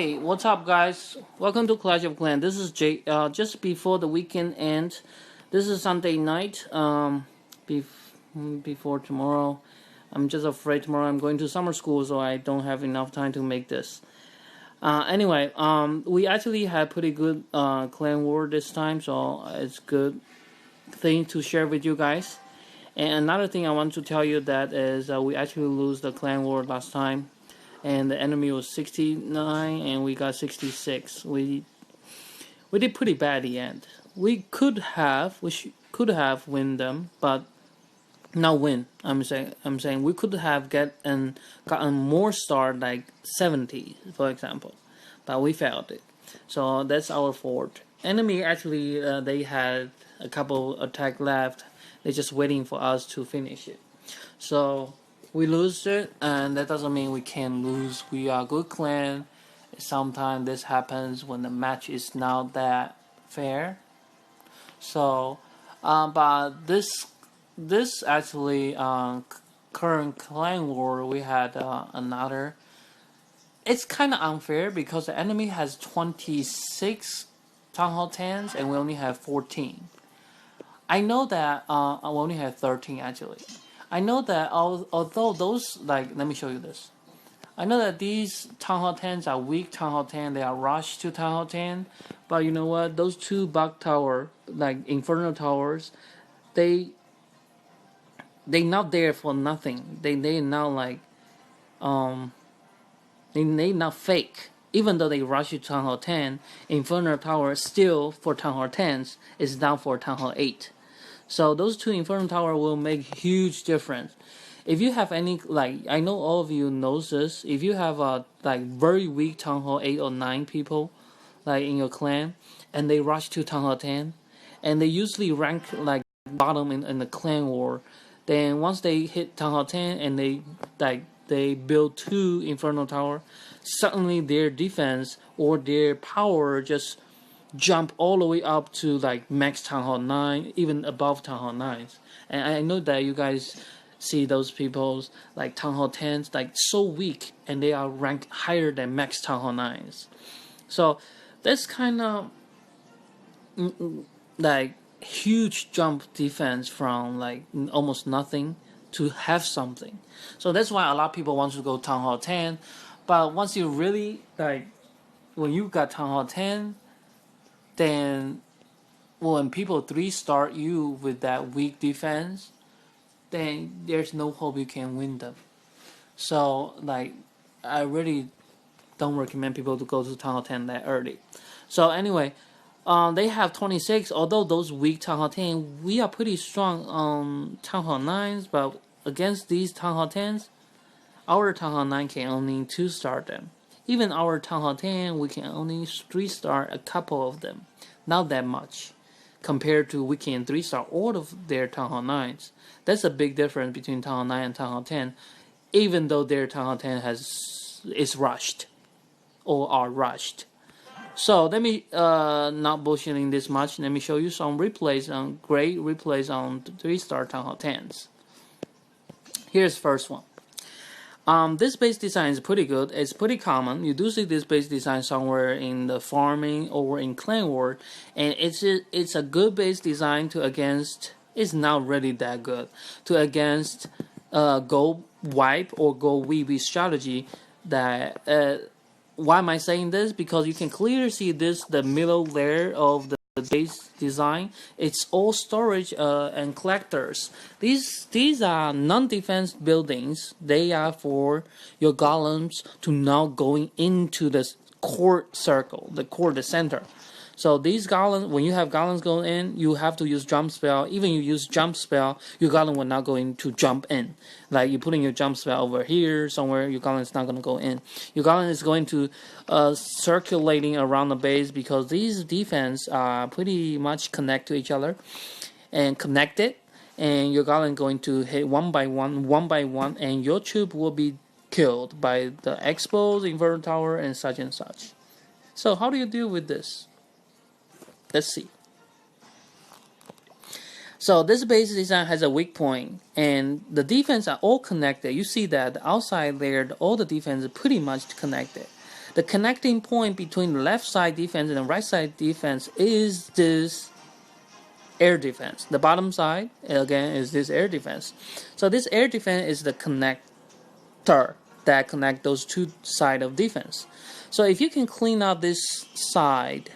Hey, what's up, guys? Welcome to Clash of Clans. This is Jay. Just before the weekend ends, this is Sunday night. Before tomorrow, I'm just afraid tomorrow I'm going to summer school, so I don't have enough time to make this. Anyway, we actually had pretty good clan war this time, so it's good thing to share with you guys. And another thing I want to tell you that is we actually lose the clan war last time. And the enemy was 69 and we got 66. We did pretty bad at the end. We could have win them, but not win. I'm saying we could have gotten more star, like 70 for example, but we failed it. So that's our fault. Enemy actually they had a couple attack left. They're just waiting for us to finish it. So we lose it, and that doesn't mean we can't lose. We are a good clan. Sometimes this happens when the match is not that fair. So, but this actually current clan war, we had another. It's kind of unfair because the enemy has 26 Town Hall 10s and we only have 14. I know that we only have 13 actually. I know that although those, like, let me show you this. I know that these Town Hall 10s are weak Town Hall 10, they are rushed to Town Hall 10, but you know what? Those two bug tower, like Inferno towers, they not there for nothing. They not like they not fake. Even though they rush to Town Hall 10, Inferno tower still for Town Hall 10s is down for Town Hall 8. So those two Inferno Tower will make huge difference. If you have any, like, I know all of you knows this. If you have like very weak Town Hall 8 or 9 people, like in your clan, and they rush to Town Hall 10, and they usually rank like bottom in the clan war, then once they hit Town Hall 10 and they build 2 Inferno Tower, suddenly their defense or their power just jump all the way up to like max Town Hall 9, even above Town Hall 9s. And I know that you guys see those people's like Town Hall 10s like so weak and they are ranked higher than max Town Hall 9s. So that's kind of like huge jump defense from like almost nothing to have something. So that's why a lot of people want to go Town Hall 10. But once you really like, when you got Town Hall 10, then when people 3-star you with that weak defense, then there's no hope you can win them. So like, I really don't recommend people to go to Town Hall 10 that early. So anyway, they have 26. Although those weak Town Hall 10, we are pretty strong on Town Hall 9s, but against these Town Hall 10s, our Town Hall 9 can only 2-star them. Even our Town Hall 10, we can only 3-star a couple of them. Not that much. Compared to we can 3-star all of their Town Hall 9s. That's a big difference between Town Hall 9 and Town Hall 10. Even though their Town Hall 10 is rushed. Or are rushed. So let me, not bullshitting this much, let me show you some replays, great replays on 3-star Town Hall 10s. Here's the first one. This base design is pretty good. It's pretty common. You do see this base design somewhere in the farming or in clan war, and it's a good base design to against. It's not really that good to against go wipe or go weeb strategy. That why am I saying this? Because you can clearly see this, the middle layer of the base design. It's all storage and collectors. These are non-defense buildings. They are for your golems to now going into the core circle, the center. So these golems, when you have golems going in, you have to use jump spell. Even you use jump spell, your golem will not going to jump in. Like you putting your jump spell over here somewhere, your golem is not going to go in. Your golem is going to circulating around the base because these defense are pretty much connect to each other and connected. And your golem going to hit one by one, and your troop will be killed by the expos, Inferno Tower, and such and such. So how do you deal with this? Let's see. So this base design has a weak point, and the defense are all connected. You see that the outside layer, all the defense is pretty much connected. The connecting point between the left side defense and the right side defense is this air defense. The bottom side, again, is this air defense. So this air defense is the connector that connect those two sides of defense. So if you can clean up this side,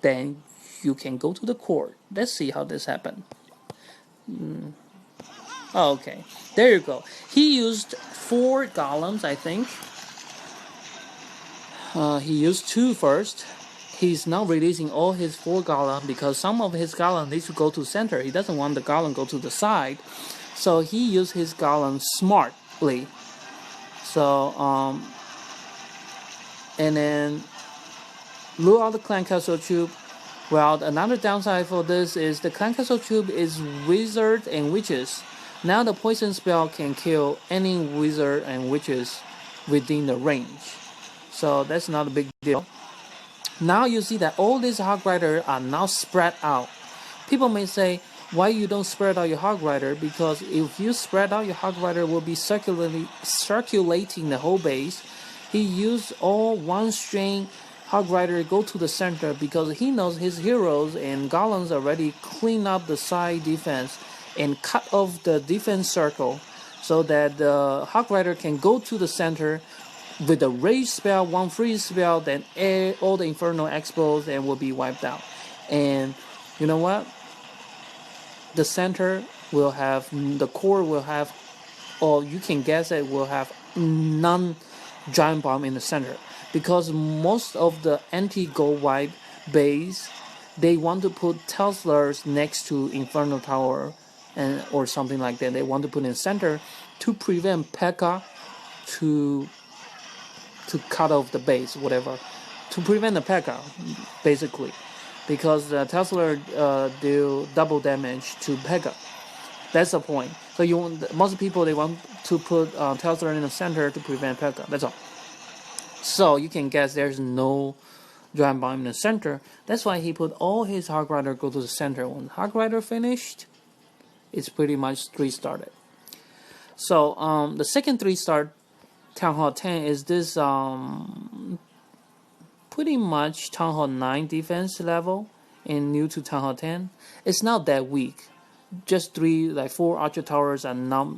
then you can go to the court. Let's see how this happened. Oh, okay, there you go. He used 4 golems, I think. He used 2 first. He's now releasing all his 4 golems because some of his golems needs to go to center. He doesn't want the golem go to the side, so he used his golem smartly. So and then lure out the clan castle tube. Well, another downside for this is the clan castle tube is wizard and witches. Now the poison spell can kill any wizard and witches within the range. So that's not a big deal. Now you see that all these hog riders are now spread out. People may say, why you don't spread out your hog rider? Because if you spread out, your hog rider will be circulating the whole base. He used all one string hog rider go to the center because he knows his heroes and golems already clean up the side defense and cut off the defense circle so that the hog rider can go to the center with a rage spell, 1 freeze spell, then all the inferno explodes and will be wiped out. And you know what? The center will have, the core will have, or you can guess it will have none giant bomb in the center, because most of the anti-gold wipe base, they want to put Tesla's next to Inferno Tower and or something like that. They want to put in the center to prevent P.E.K.K.A to cut off the base, whatever, to prevent the P.E.K.K.A basically, because the Tesla do double damage to P.E.K.K.A. That's the point. So you want, most people, they want to put Tesla in the center to prevent P.E.K.K.A. That's all. So you can guess there's no giant bomb in the center. That's why he put all his hog rider go to the center. When hog rider finished, it's pretty much 3-started. So the second 3-star Town Hall 10 is this pretty much Town Hall 9 defense level and new to Town Hall 10. It's not that weak. Just 4 archer towers are now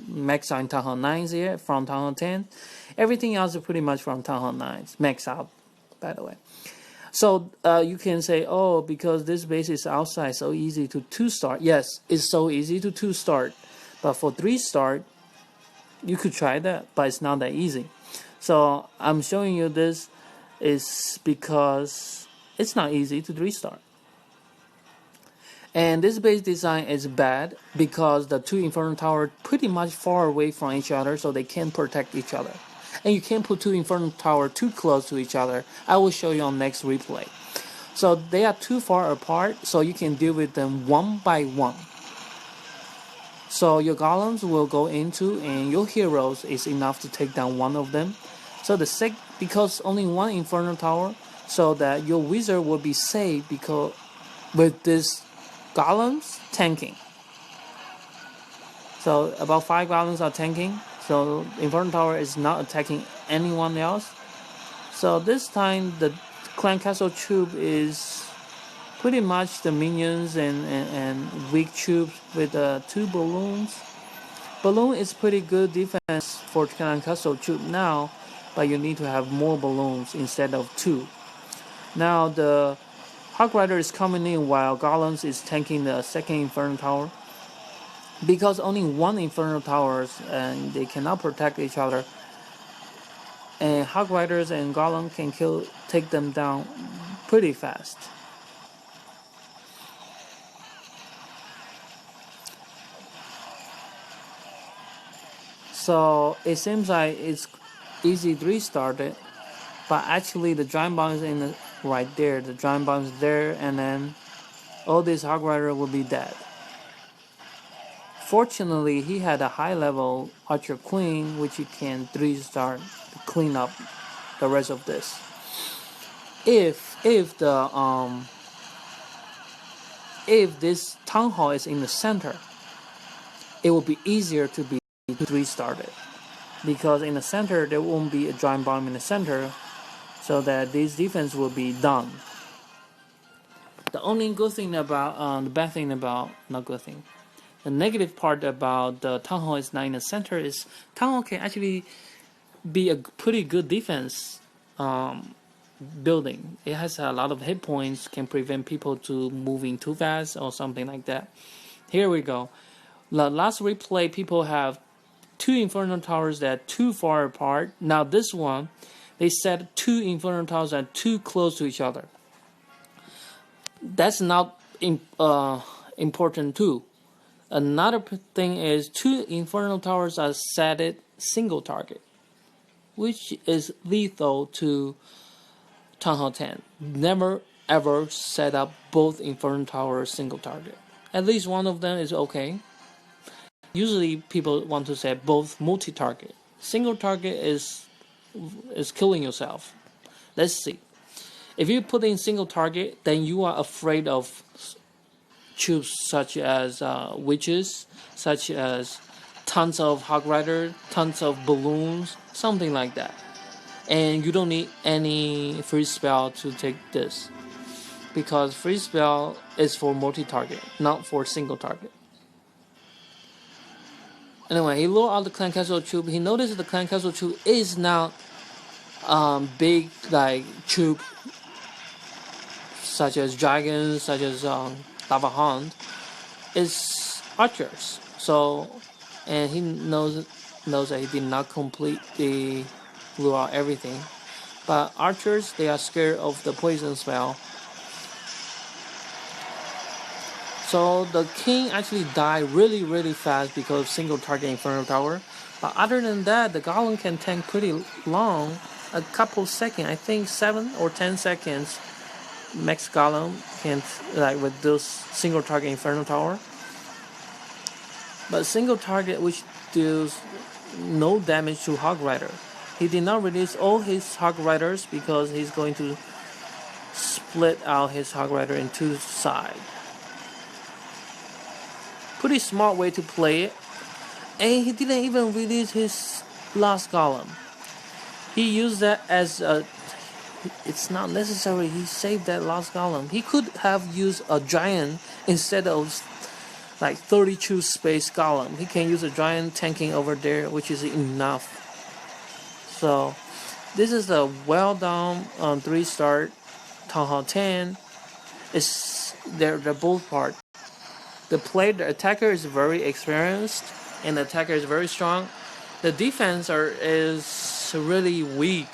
max out in Town Hall 9s here from Town Hall 10. Everything else is pretty much from Town Hall 9s, max out, by the way. So you can say, oh, because this base is outside, so easy to 2-star. Yes, it's so easy to 2-star, but for 3-star, you could try that, but it's not that easy. So I'm showing you this is because it's not easy to 3-star. And this base design is bad because the 2 Inferno Towers pretty much far away from each other, so they can't protect each other. And you can't put 2 Inferno Towers too close to each other. I will show you on next replay. So they are too far apart, so you can deal with them one by one. So your golems will go into, and your heroes is enough to take down one of them. So because only 1 Inferno Tower, so that your wizard will be safe because with this golems tanking. So about 5 golems are tanking. So Inferno Tower is not attacking anyone else. So this time the Clan Castle Troop is pretty much the minions and weak troops with 2 balloons. Balloon is pretty good defense for Clan Castle Troop now, but you need to have more balloons instead of 2. Now the Hog Rider is coming in while Golems is tanking the second Inferno Tower. Because only 1 Inferno Towers and they cannot protect each other. And Hog Riders and Golem can take them down pretty fast. So it seems like it's easy 3-started, but actually the giant bomb is right there. The giant bomb is there, and then all these Hog Rider will be dead. Fortunately, he had a high level Archer Queen, which he can 3-star to clean up the rest of this. If this Town Hall is in the center, it will be easier to be 3-started. because in the center there won't be a giant bomb in the center, so that this defense will be done. The only good thing about, the bad thing about, not good thing, the negative part about the Town Hall is not in the center is Town Hall can actually be a pretty good defense building. It has a lot of hit points, can prevent people to moving too fast or something like that. Here we go. The last replay, people have 2 Inferno Towers that are too far apart. Now this one, they set 2 Inferno Towers that are too close to each other. That's not important too. Another thing is 2 Inferno Towers are set at single target, which is lethal to Town Hall 10. Never ever set up both Inferno Towers single target. At least one of them is okay. Usually people want to set both multi-target. Single target is killing yourself. Let's see. If you put in single target, then you are afraid of troops such as witches, such as tons of hog rider, tons of balloons, something like that. And you don't need any free spell to take this, because free spell is for multi-target, not for single target. Anyway, he lured out the Clan Castle troop. He noticed the Clan Castle troop is not big like troop such as dragons, such as lava hound. It's archers. So, and he knows that he did not completely lure out everything. But archers, they are scared of the poison spell. So the king actually died really, really fast because of single target Inferno Tower. But other than that, the golem can tank pretty long, a couple seconds, I think 7 or 10 seconds. Max golem can, like with those single target Inferno Tower. But single target which deals no damage to Hog Rider. He did not release all his Hog Riders because he's going to split out his Hog Rider in 2 sides. Pretty smart way to play it. And he didn't even release his last golem. He used that as a... It's not necessary. He saved that last golem. He could have used a giant instead of like 32 space golem. He can use a giant tanking over there, which is enough. So this is a well done 3-star Town Hall 10. They're both part. The attacker is very experienced and the attacker is very strong. The defense is really weak.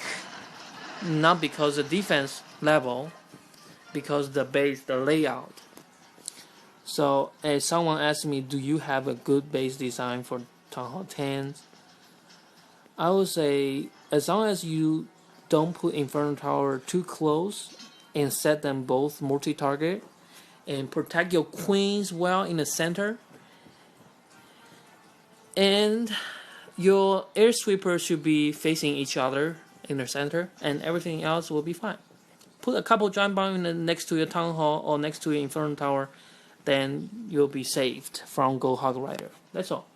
Not because the defense level, because the base, the layout. So, if someone asked me, do you have a good base design for Town Hall 10? I would say, as long as you don't put Inferno Tower too close and set them both multi-target and protect your queens well in the center, and your air sweeper should be facing each other in the center, and everything else will be fine. Put a couple giant bombs next to your Town Hall or next to your Inferno Tower, then you'll be saved from Go Hog Rider. That's all.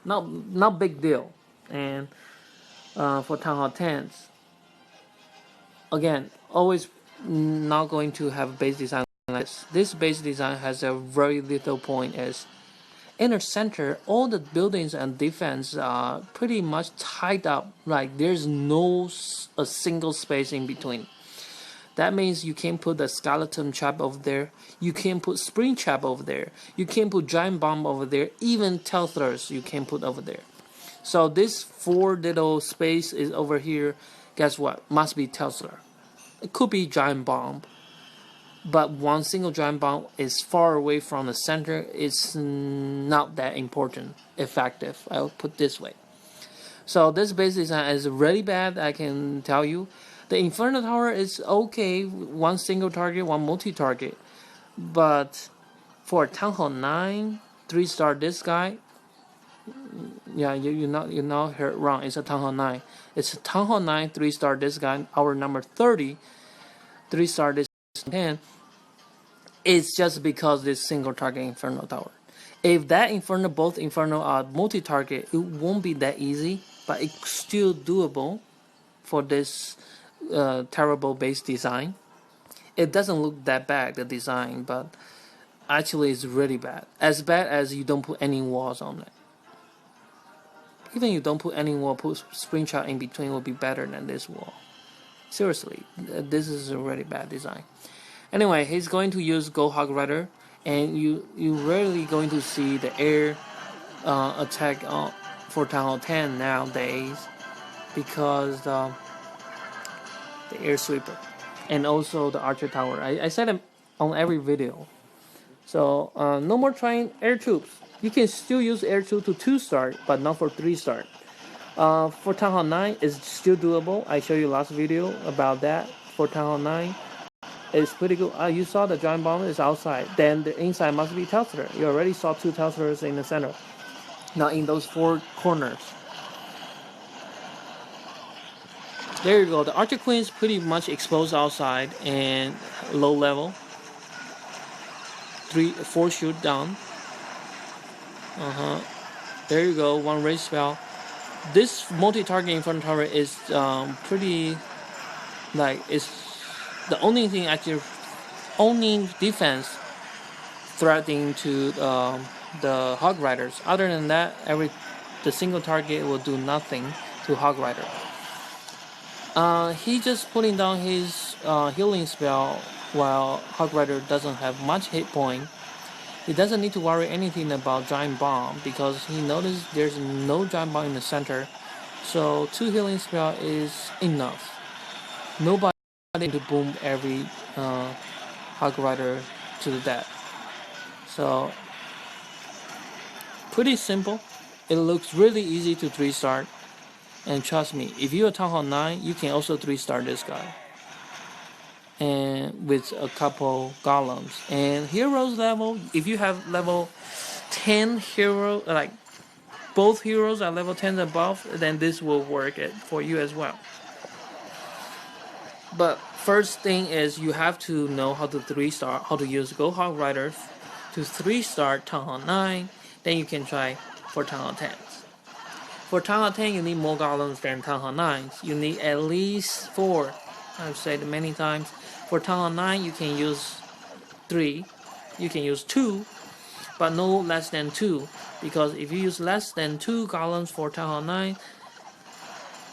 Not big deal. And for Town Hall 10s, again, always not going to have base design like this. This base design has a very little point is in the center, all the buildings and defense are pretty much tied up. Like there's no a single space in between. That means you can't put the skeleton trap over there. You can't put spring trap over there. You can't put giant bomb over there. Even Telthers you can't put over there. So this 4 little space is over here. Guess what? Must be Telthler. It could be giant bomb. But one single giant bomb is far away from the center. It's not that important, effective. I'll put it this way. So this base design is really bad, I can tell you. The Inferno Tower is okay, one single target, one multi-target. But for Town Hall 9, 3-star this guy, yeah, you're not heard wrong. It's a Town Hall 9. It's a Town Hall 9, 3-star this guy. Our number 30, 3-star this 10. It's just because this single target Inferno Tower. If that Inferno, both Inferno are multi-target, it won't be that easy, but it's still doable for this terrible base design. It doesn't look that bad, the design, but actually it's really bad. As bad as you don't put any walls on it. Even you don't put any wall, put spring chart in between will be better than this wall. Seriously, this is a really bad design. Anyway, he's going to use Go Hog Rider, and you rarely going to see the air attack for Town Hall 10 nowadays because the air sweeper and also the archer tower. I said it on every video. So no more trying air troops. You can still use air troop to 2-star, but not for 3-star. For Town Hall 9, it's still doable. I showed you last video about that. For Town Hall 9, it's pretty good. You saw the giant bomb is outside. Then the inside must be Tesla. You already saw 2 Teslas in the center. Now in those 4 corners. There you go. The Archer Queen is pretty much exposed outside and low level. 4 shoot down. There you go. 1 raise spell. This multi-target Inferno Tower is pretty, like, it's the only thing actually, only defense threatening to the Hog Riders. Other than that, the single target will do nothing to Hog Rider. He just putting down his healing spell while Hog Rider doesn't have much hit point. He doesn't need to worry anything about Giant Bomb because he noticed there's no Giant Bomb in the center. So 2 healing spell is enough. Nobody need to boom every Hog Rider to the death. So pretty simple. It looks really easy to 3-star. And trust me, if you're a Town Hall 9, you can also 3-star this guy. And with a couple golems. And heroes level, if you have level 10 hero, like both heroes are level 10 above, then this will work for you as well. But first thing is you have to know how to 3-star, how to use Go Hog Rider to 3-star Town Hall 9. Then you can try for Town Hall 10. For Town Hall 10, you need more golems than Town Hall 9s. You need at least 4. I've said it many times. For Town Hall 9, you can use 3. You can use 2, but no less than 2. Because if you use less than 2 golems for Town Hall 9,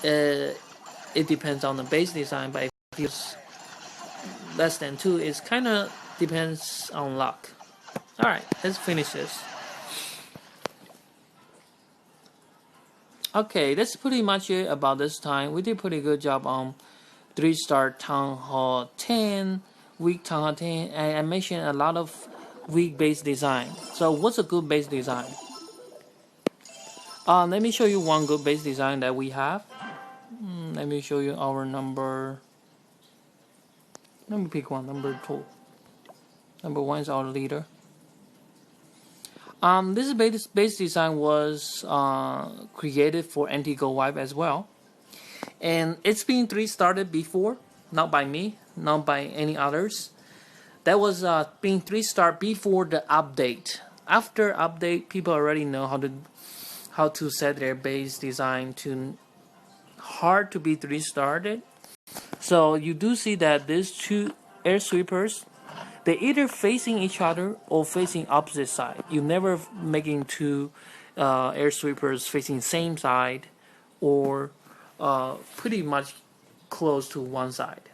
it depends on the base design. But if you use less than 2, it kind of depends on luck. Alright, let's finish this. Okay, that's pretty much it about this time. We did pretty good job on 3-star Town Hall 10, weak Town Hall 10, and I mentioned a lot of weak base design. So what's a good base design? Let me show you one good base design that we have. Let me show you our number. Let me pick one, number 2. Number 1 is our leader. This base design was created for anti-go wipe as well. And it's been 3-started before, not by me, not by any others. That was being 3-star before the update. After update, people already know how to set their base design to hard to be 3-starred. So you do see that these 2 air sweepers, they either facing each other or facing opposite side. You never making 2 air sweepers facing same side or pretty much close to one side.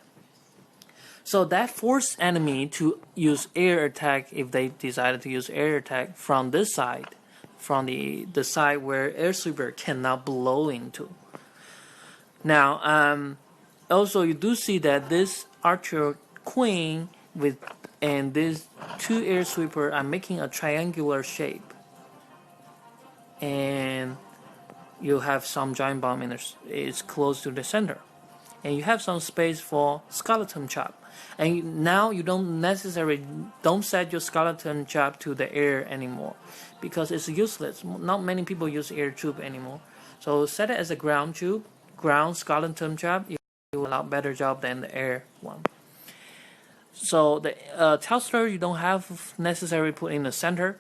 So that forced enemy to use air attack if they decided to use air attack from this side, from the side where air sweeper cannot blow into. Now, also you do see that this Archer Queen and these 2 air sweeper are making a triangular shape, and you have some giant bomb is close to the center, and you have some space for skeleton trap. And now you don't set your skeleton trap to the air anymore because it's useless. Not many people use air troop anymore. So set it as a ground skeleton trap. You do a lot better job than the air one. So the Tesla you don't have necessarily put in the center.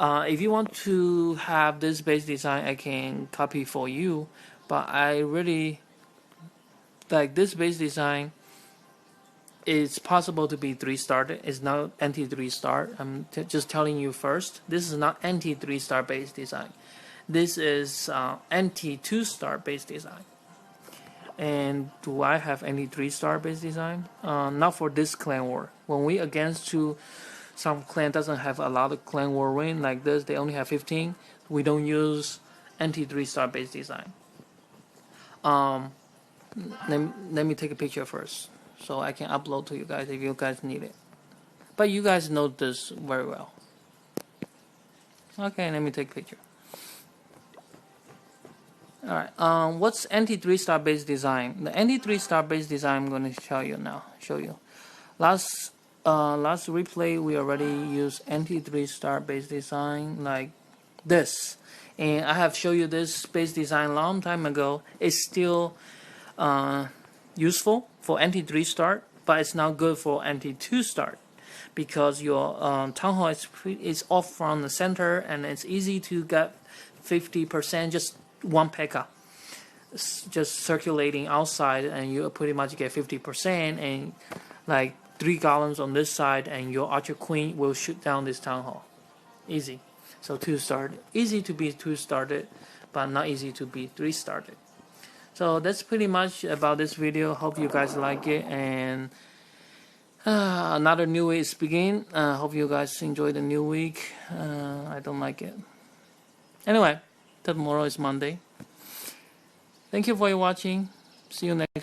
If you want to have this base design, I can copy for you, but I really like this base design. It's possible to be 3-star. It's not anti 3-star. I'm just telling you first. This is not anti 3-star base design. This is anti 2-star base design. And do I have any 3-star base design? Not for this clan war. When we against to some clan doesn't have a lot of clan war win like this, they only have 15. We don't use anti 3-star base design. Let me take a picture first, so I can upload to you guys if you guys need it. But you guys know this very well. Okay, let me take a picture. Alright, what's anti 3-star base design? The anti 3-star base design I'm going to show you now. Last replay we already used anti 3-star base design like this, and I have shown you this base design long time ago. It's still useful for anti 3-star, but it's not good for anti 2-star because your town hall is off from the center and it's easy to get 50%, just one P.E.K.K.A. just circulating outside, and you pretty much get 50%, and like 3 columns on this side, and your archer queen will shoot down this town hall. Easy. So 2-star, easy to be 2-starred, but not easy to be 3-starred. So that's pretty much about this video. Hope you guys like it, and another new week is begin. Hope you guys enjoy the new week. I don't like it. Anyway, tomorrow is Monday. Thank you for watching. See you next time.